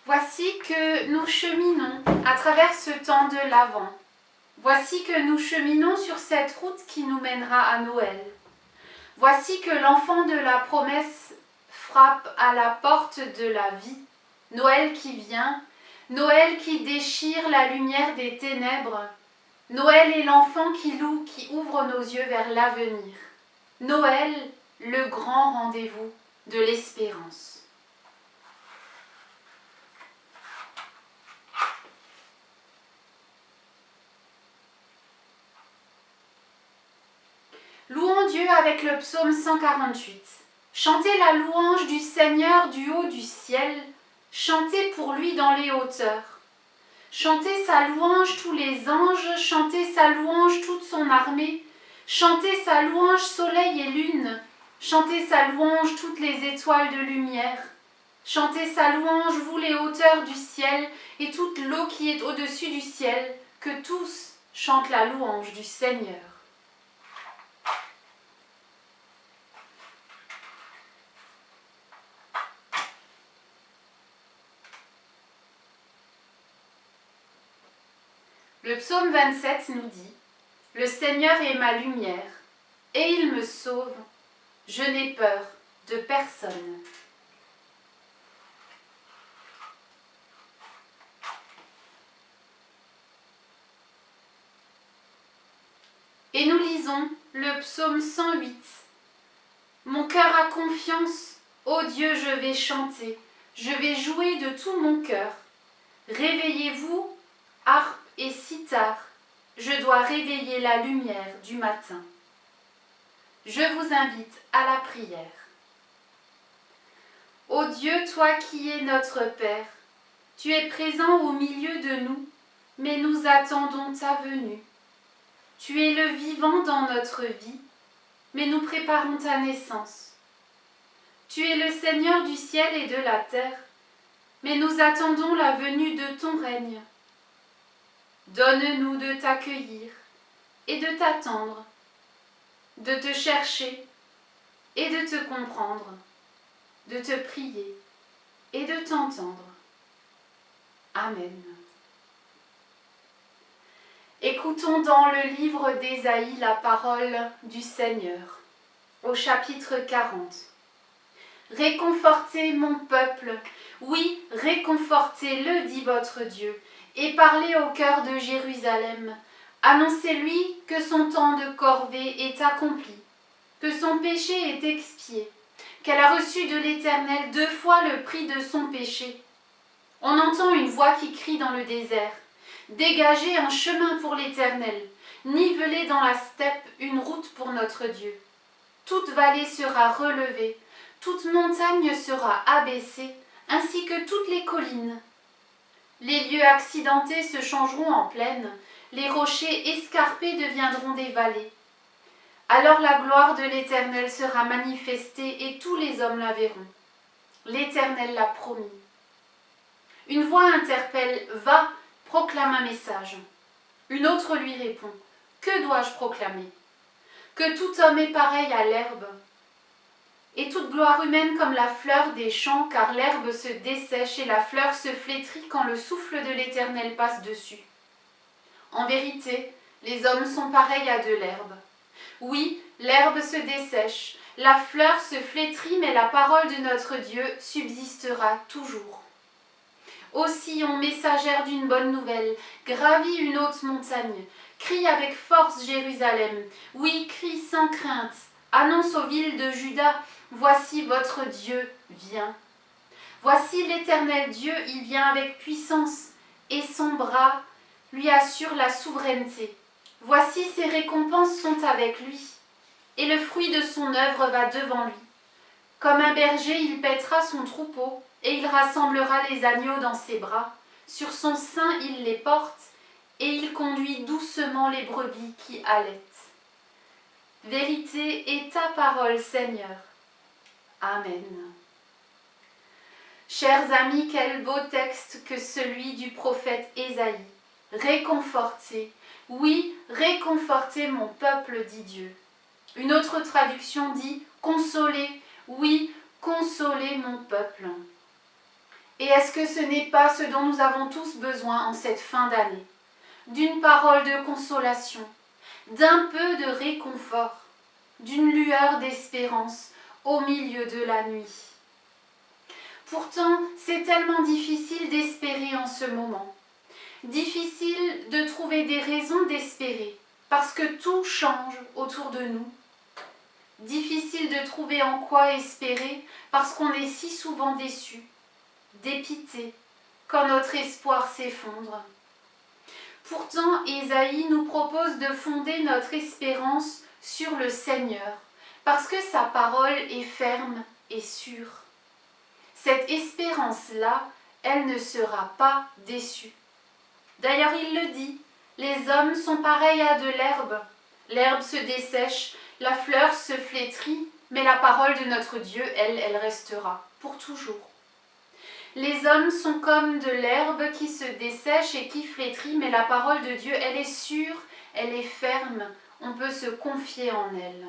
Voici que nous cheminons à travers ce temps de l'Avent. Voici que nous cheminons sur cette route qui nous mènera à Noël. Voici que l'enfant de la promesse frappe à la porte de la vie. Noël qui vient, Noël qui déchire la lumière des ténèbres. Noël est l'enfant qui loue, qui ouvre nos yeux vers l'avenir. Noël, le grand rendez-vous de l'espérance. Louons Dieu avec le psaume 148. Chantez la louange du Seigneur du haut du ciel, chantez pour lui dans les hauteurs. Chantez sa louange tous les anges, chantez sa louange toute son armée, chantez sa louange soleil et lune, chantez sa louange toutes les étoiles de lumière. Chantez sa louange vous les hauteurs du ciel et toute l'eau qui est au-dessus du ciel, que tous chantent la louange du Seigneur. Le psaume 27 nous dit « Le Seigneur est ma lumière, et il me sauve, je n'ai peur de personne. » Et nous lisons le psaume 108. « Mon cœur a confiance, ô Dieu, je vais chanter, je vais jouer de tout mon cœur. Réveillez-vous, harpe et cithare, je dois réveiller la lumière du matin. » Je vous invite à la prière. Ô Dieu, toi qui es notre Père, tu es présent au milieu de nous, mais nous attendons ta venue. Tu es le vivant dans notre vie, mais nous préparons ta naissance. Tu es le Seigneur du ciel et de la terre, mais nous attendons la venue de ton règne. Donne-nous de t'accueillir et de t'attendre, de te chercher et de te comprendre, de te prier et de t'entendre. Amen. Écoutons dans le livre d'Ésaïe la parole du Seigneur, au chapitre 40. Réconfortez mon peuple, oui, réconfortez-le, dit votre Dieu, et parlez au cœur de Jérusalem. Annoncez-lui que son temps de corvée est accompli, que son péché est expié, qu'elle a reçu de l'Éternel 2 fois le prix de son péché. On entend une voix qui crie dans le désert. Dégagez un chemin pour l'Éternel, nivelez dans la steppe une route pour notre Dieu. Toute vallée sera relevée, toute montagne sera abaissée, ainsi que toutes les collines. Les lieux accidentés se changeront en plaines, les rochers escarpés deviendront des vallées. Alors la gloire de l'Éternel sera manifestée et tous les hommes la verront. L'Éternel l'a promis. Une voix interpelle « Va !» proclame un message. Une autre lui répond « Que dois-je proclamer ? Que tout homme est pareil à l'herbe, et toute gloire humaine comme la fleur des champs, car l'herbe se dessèche et la fleur se flétrit quand le souffle de l'Éternel passe dessus. En vérité, les hommes sont pareils à de l'herbe. Oui, l'herbe se dessèche, la fleur se flétrit, mais la parole de notre Dieu subsistera toujours. Ô Sion, messagère d'une bonne nouvelle, gravis une haute montagne, crie avec force Jérusalem, oui, crie sans crainte, annonce aux villes de Juda, voici votre Dieu vient. Voici l'Éternel Dieu, il vient avec puissance, et son bras lui assure la souveraineté. Voici ses récompenses sont avec lui, et le fruit de son œuvre va devant lui. Comme un berger, il paîtra son troupeau, et il rassemblera les agneaux dans ses bras. Sur son sein, il les porte, et il conduit doucement les brebis qui allaitent. Vérité est ta parole, Seigneur. Amen. Chers amis, quel beau texte que celui du prophète Ésaïe. Réconfortez, oui, réconfortez mon peuple, dit Dieu. Une autre traduction dit « Consolez, oui, consolez mon peuple ». Et est-ce que ce n'est pas ce dont nous avons tous besoin en cette fin d'année? D'une parole de consolation, d'un peu de réconfort, d'une lueur d'espérance au milieu de la nuit. Pourtant, c'est tellement difficile d'espérer en ce moment. Difficile de trouver des raisons d'espérer, parce que tout change autour de nous. Difficile de trouver en quoi espérer, parce qu'on est si souvent déçu, dépité, quand notre espoir s'effondre. Pourtant, Ésaïe nous propose de fonder notre espérance sur le Seigneur, parce que sa parole est ferme et sûre. Cette espérance-là, elle ne sera pas déçue. D'ailleurs, il le dit, les hommes sont pareils à de l'herbe. L'herbe se dessèche, la fleur se flétrit, mais la parole de notre Dieu, elle restera pour toujours. Les hommes sont comme de l'herbe qui se dessèche et qui flétrit, mais la parole de Dieu, elle est sûre, elle est ferme, on peut se confier en elle.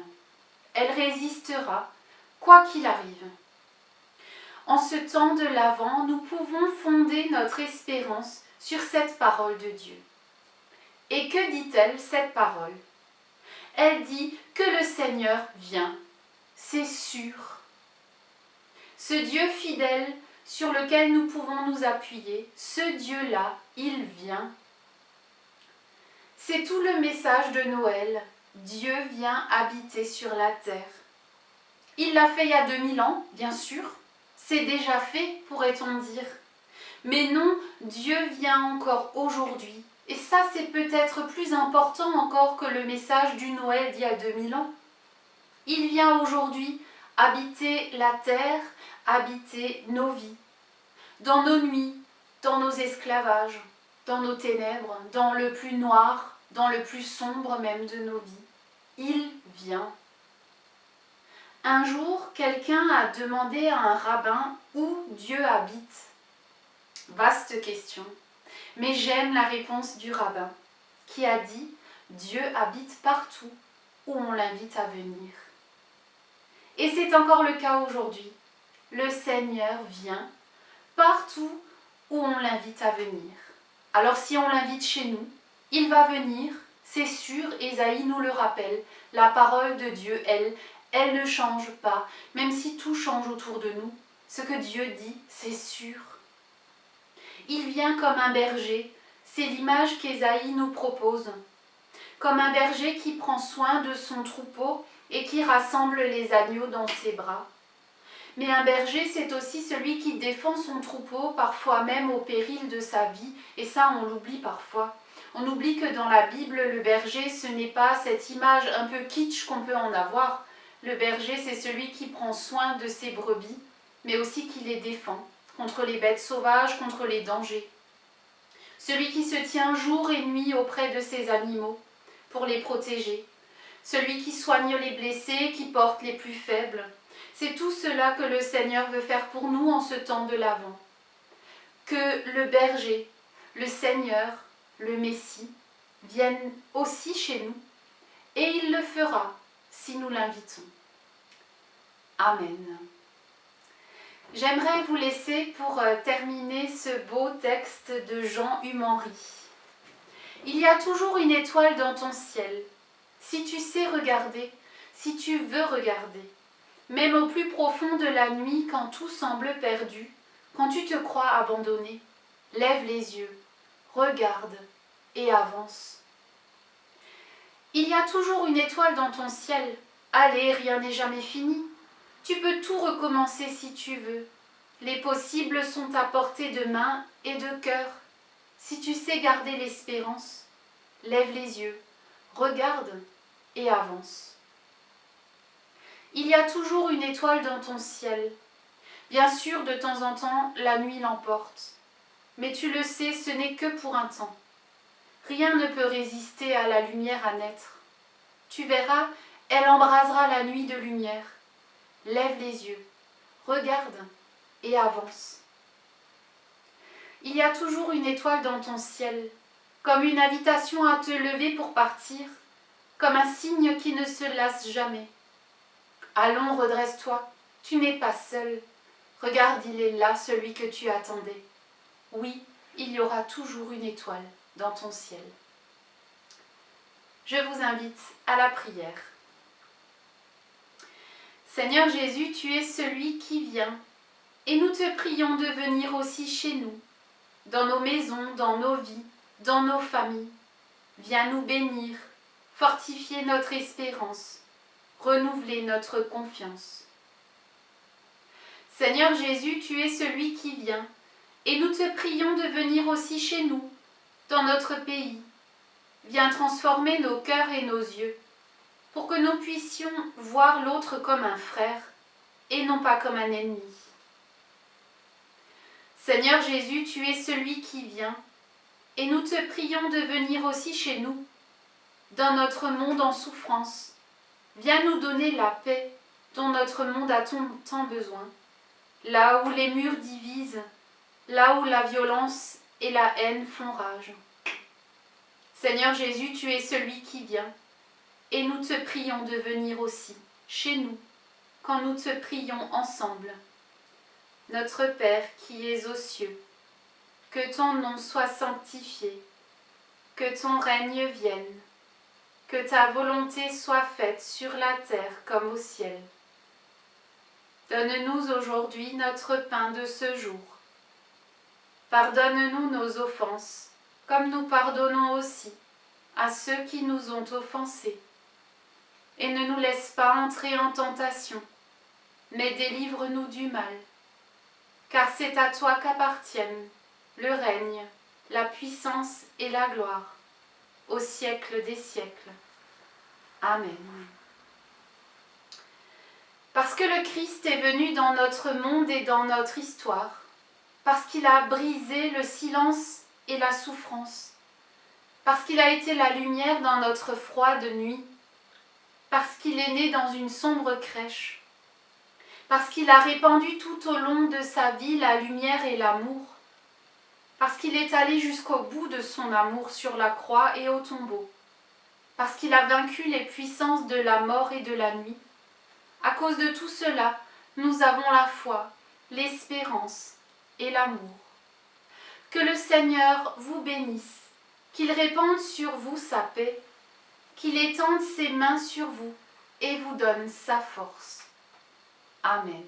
Elle résistera, quoi qu'il arrive. En ce temps de l'Avent, nous pouvons fonder notre espérance sur cette parole de Dieu. Et que dit-elle, cette parole? Elle dit que le Seigneur vient, c'est sûr. Ce Dieu fidèle sur lequel nous pouvons nous appuyer, ce Dieu-là, il vient. C'est tout le message de Noël. Dieu vient habiter sur la terre. Il l'a fait il y a 2000 ans, bien sûr. C'est déjà fait, pourrait-on dire. Mais non, Dieu vient encore aujourd'hui. Et ça, c'est peut-être plus important encore que le message du Noël d'il y a 2000 ans. Il vient aujourd'hui habiter la terre, habiter nos vies, dans nos nuits, dans nos esclavages, dans nos ténèbres, dans le plus noir, dans le plus sombre même de nos vies. Il vient. Un jour, quelqu'un a demandé à un rabbin où Dieu habite. Vaste question, mais j'aime la réponse du rabbin, qui a dit « Dieu habite partout où on l'invite à venir ». Et c'est encore le cas aujourd'hui. Le Seigneur vient partout où on l'invite à venir. Alors si on l'invite chez nous, il va venir, c'est sûr, Ésaïe nous le rappelle. La parole de Dieu, elle ne change pas, même si tout change autour de nous. Ce que Dieu dit, c'est sûr. Il vient comme un berger, c'est l'image qu'Ésaïe nous propose. Comme un berger qui prend soin de son troupeau et qui rassemble les agneaux dans ses bras. Mais un berger, c'est aussi celui qui défend son troupeau, parfois même au péril de sa vie, et ça on l'oublie parfois. On oublie que dans la Bible, le berger, ce n'est pas cette image un peu kitsch qu'on peut en avoir. Le berger, c'est celui qui prend soin de ses brebis, mais aussi qui les défend contre les bêtes sauvages, contre les dangers. Celui qui se tient jour et nuit auprès de ses animaux pour les protéger. Celui qui soigne les blessés, qui porte les plus faibles. C'est tout cela que le Seigneur veut faire pour nous en ce temps de l'Avent. Que le berger, le Seigneur, le Messie viennent aussi chez nous, et il le fera si nous l'invitons. Amen. J'aimerais vous laisser pour terminer ce beau texte de Jean Humenry. Il y a toujours une étoile dans ton ciel. Si tu sais regarder, si tu veux regarder, même au plus profond de la nuit quand tout semble perdu, quand tu te crois abandonné, lève les yeux, regarde et avance. Il y a toujours une étoile dans ton ciel. Allez, rien n'est jamais fini. Tu peux tout recommencer si tu veux. Les possibles sont à portée de main et de cœur. Si tu sais garder l'espérance, lève les yeux, regarde et avance. Il y a toujours une étoile dans ton ciel. Bien sûr, de temps en temps, la nuit l'emporte. Mais tu le sais, ce n'est que pour un temps. Rien ne peut résister à la lumière à naître. Tu verras, elle embrasera la nuit de lumière. Lève les yeux, regarde et avance. Il y a toujours une étoile dans ton ciel, comme une invitation à te lever pour partir, comme un signe qui ne se lasse jamais. Allons, redresse-toi, tu n'es pas seul. Regarde, il est là, celui que tu attendais. Oui, il y aura toujours une étoile dans ton ciel. Je vous invite à la prière. Seigneur Jésus, tu es celui qui vient, et nous te prions de venir aussi chez nous, dans nos maisons, dans nos vies, dans nos familles. Viens nous bénir, fortifier notre espérance, renouveler notre confiance. Seigneur Jésus, tu es celui qui vient, et nous te prions de venir aussi chez nous, dans notre pays. Viens transformer nos cœurs et nos yeux, pour que nous puissions voir l'autre comme un frère, et non pas comme un ennemi. Seigneur Jésus, tu es celui qui vient, et nous te prions de venir aussi chez nous, dans notre monde en souffrance. Viens nous donner la paix dont notre monde a tant besoin, là où les murs divisent, là où la violence et la haine font rage. Seigneur Jésus, tu es celui qui vient, et nous te prions de venir aussi chez nous, quand nous te prions ensemble. Notre Père qui es aux cieux, que ton nom soit sanctifié, que ton règne vienne, que ta volonté soit faite sur la terre comme au ciel. Donne-nous aujourd'hui notre pain de ce jour. Pardonne-nous nos offenses, comme nous pardonnons aussi à ceux qui nous ont offensés. Et ne nous laisse pas entrer en tentation, mais délivre-nous du mal. Car c'est à toi qu'appartiennent le règne, la puissance et la gloire, au siècle des siècles. Amen. Parce que le Christ est venu dans notre monde et dans notre histoire, parce qu'il a brisé le silence et la souffrance, parce qu'il a été la lumière dans notre froide nuit, parce qu'il est né dans une sombre crèche, parce qu'il a répandu tout au long de sa vie la lumière et l'amour, parce qu'il est allé jusqu'au bout de son amour sur la croix et au tombeau, parce qu'il a vaincu les puissances de la mort et de la nuit. À cause de tout cela, nous avons la foi, l'espérance et l'amour. Que le Seigneur vous bénisse, qu'il répande sur vous sa paix, qu'il étende ses mains sur vous et vous donne sa force. Amen.